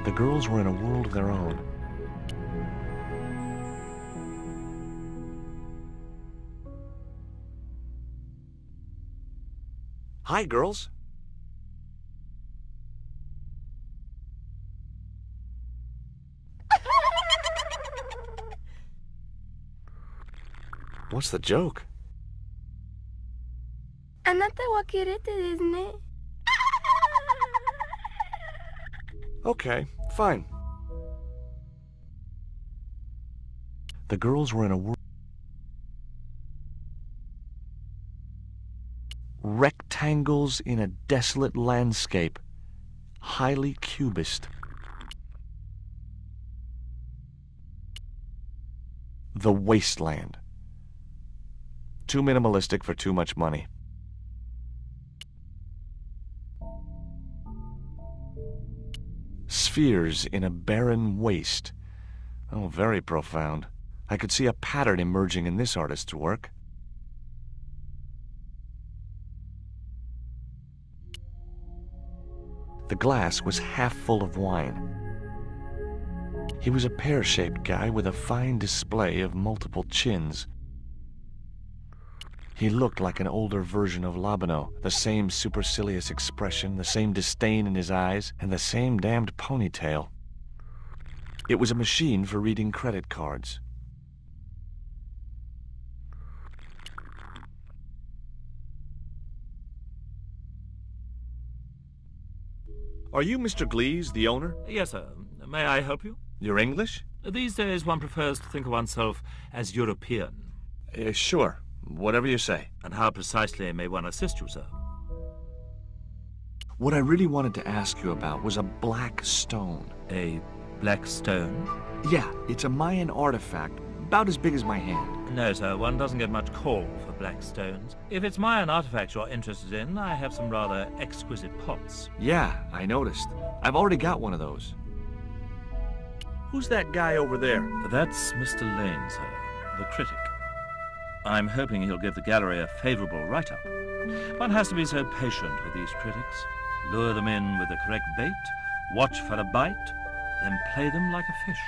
The girls were in a world of their own. Hi, girls. What's the joke? あなたはキレてですね。 Okay, fine. The girls were in a world. Rectangles in a desolate landscape, highly cubist. The wasteland. Too minimalistic for too much money. Spheres in a barren waste. Oh, very profound. I could see a pattern emerging in this artist's work. The glass was half full of wine. He was a pear-shaped guy with a fine display of multiple chins. He looked like an older version of Labano, the same supercilious expression, the same disdain in his eyes, and the same damned ponytail. It was a machine for reading credit cards. Are you Mr. Glees, the owner? Yes, sir. May I help you? You're English? These days one prefers to think of oneself as European. Sure. Whatever you say. And how precisely may one assist you, sir? What I really wanted to ask you about was a black stone. A black stone? Yeah, it's a Mayan artifact, about as big as my hand. No, sir, one doesn't get much call for black stones. If it's Mayan artifacts you're interested in, I have some rather exquisite pots. Yeah, I noticed. I've already got one of those. Who's that guy over there? That's Mr. Lane, sir, the critic. I'm hoping he'll give the gallery a favorable write-up. One has to be so patient with these critics. Lure them in with the correct bait, watch for a bite, then play them like a fish.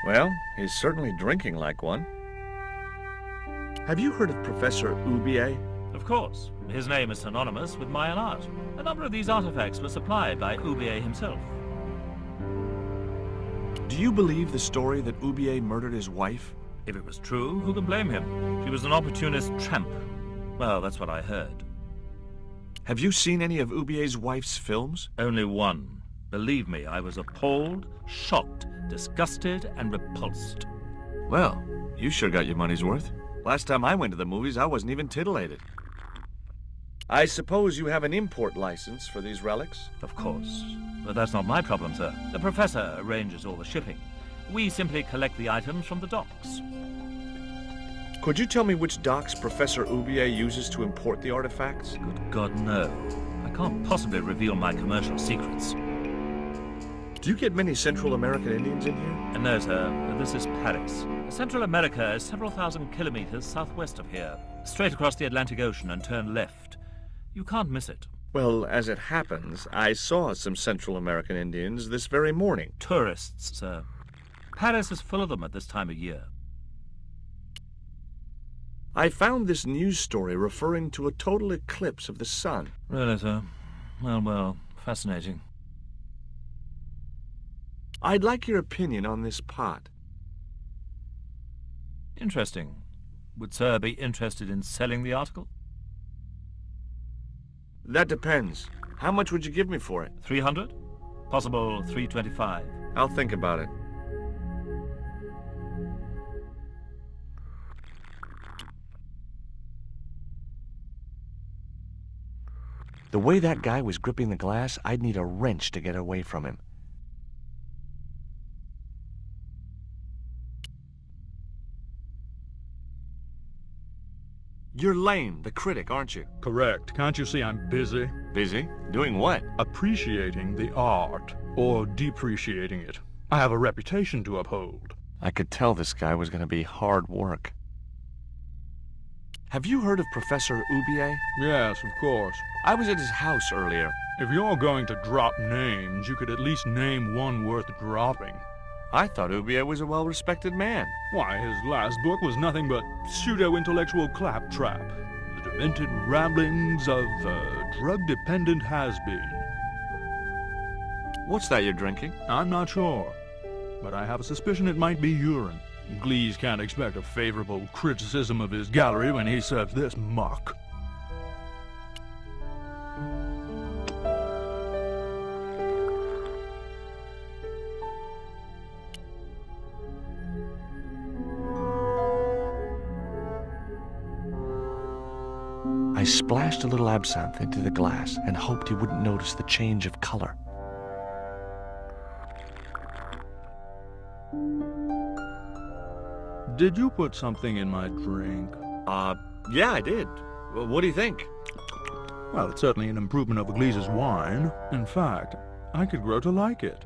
Well, he's certainly drinking like one. Have you heard of Professor Oubier? Of course. His name is synonymous with Mayan art. A number of these artifacts were supplied by Oubier himself. Do you believe the story that Oubier murdered his wife? If it was true, who can blame him? She was an opportunist tramp. Well, that's what I heard. Have you seen any of Oubier's wife's films? Only one. Believe me, I was appalled, shocked, disgusted, and repulsed. Well, you sure got your money's worth. Last time I went to the movies, I wasn't even titillated. I suppose you have an import license for these relics? Of course. But that's not my problem, sir. The professor arranges all the shipping. We simply collect the items from the docks. Could you tell me which docks Professor Oubier uses to import the artifacts? Good God, no. I can't possibly reveal my commercial secrets. Do you get many Central American Indians in here? No, sir. This is Paris. Central America is several thousand kilometers southwest of here. Straight across the Atlantic Ocean and turn left. You can't miss it. Well, as it happens, I saw some Central American Indians this very morning. Tourists, sir. Paris is full of them at this time of year. I found this news story referring to a total eclipse of the sun. Really, sir? Well, fascinating. I'd like your opinion on this pot. Interesting. Would sir be interested in selling the article? That depends. How much would you give me for it? 300? Possible 325. I'll think about it. The way that guy was gripping the glass, I'd need a wrench to get away from him. You're Lane, the critic, aren't you? Correct. Can't you see I'm busy? Busy? Doing what? Appreciating the art, or depreciating it. I have a reputation to uphold. I could tell this guy was going to be hard work. Have you heard of Professor Oubier? Yes, of course. I was at his house earlier. If you're going to drop names, you could at least name one worth dropping. I thought Oubier was a well-respected man. Why, his last book was nothing but pseudo-intellectual claptrap. The demented ramblings of a drug-dependent has-been. What's that you're drinking? I'm not sure, but I have a suspicion it might be urine. Glees can't expect a favorable criticism of his gallery when he serves this muck. I splashed a little absinthe into the glass and hoped he wouldn't notice the change of color. Did you put something in my drink? Yeah, I did. Well, what do you think? Well, it's certainly an improvement over Glees's wine. In fact, I could grow to like it.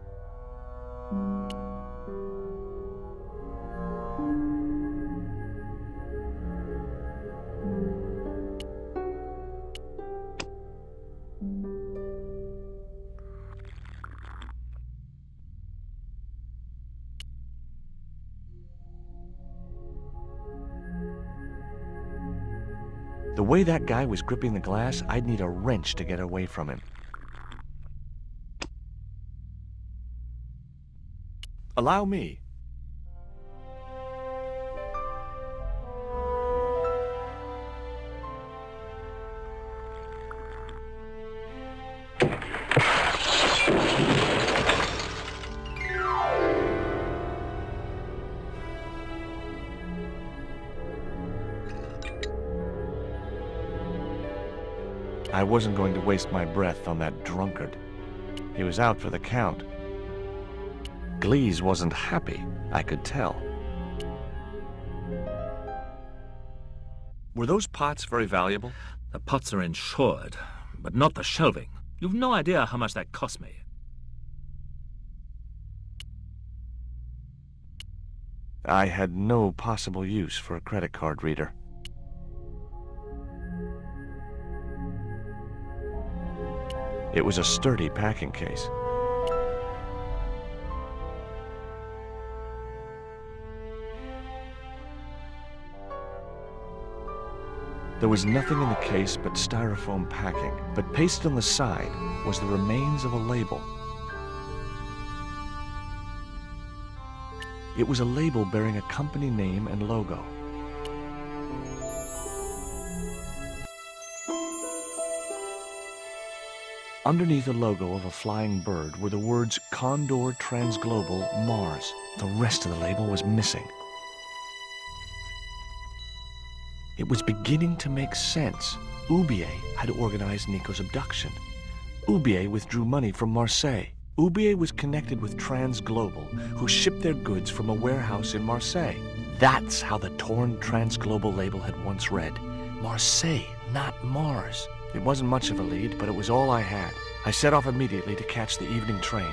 The way that guy was gripping the glass, I'd need a wrench to get away from him. Allow me. I wasn't going to waste my breath on that drunkard. He was out for the count. Glees wasn't happy, I could tell. Were those pots very valuable? The pots are insured, but not the shelving. You've no idea how much that cost me. I had no possible use for a credit card reader. It was a sturdy packing case. There was nothing in the case but styrofoam packing, but pasted on the side was the remains of a label. It was a label bearing a company name and logo. Underneath the logo of a flying bird were the words Condor Transglobal Mars. The rest of the label was missing. It was beginning to make sense. Oubier had organized Nico's abduction. Oubier withdrew money from Marseille. Oubier was connected with Transglobal, who shipped their goods from a warehouse in Marseille. That's how the torn Transglobal label had once read. Marseille, not Mars. It wasn't much of a lead, but it was all I had. I set off immediately to catch the evening train.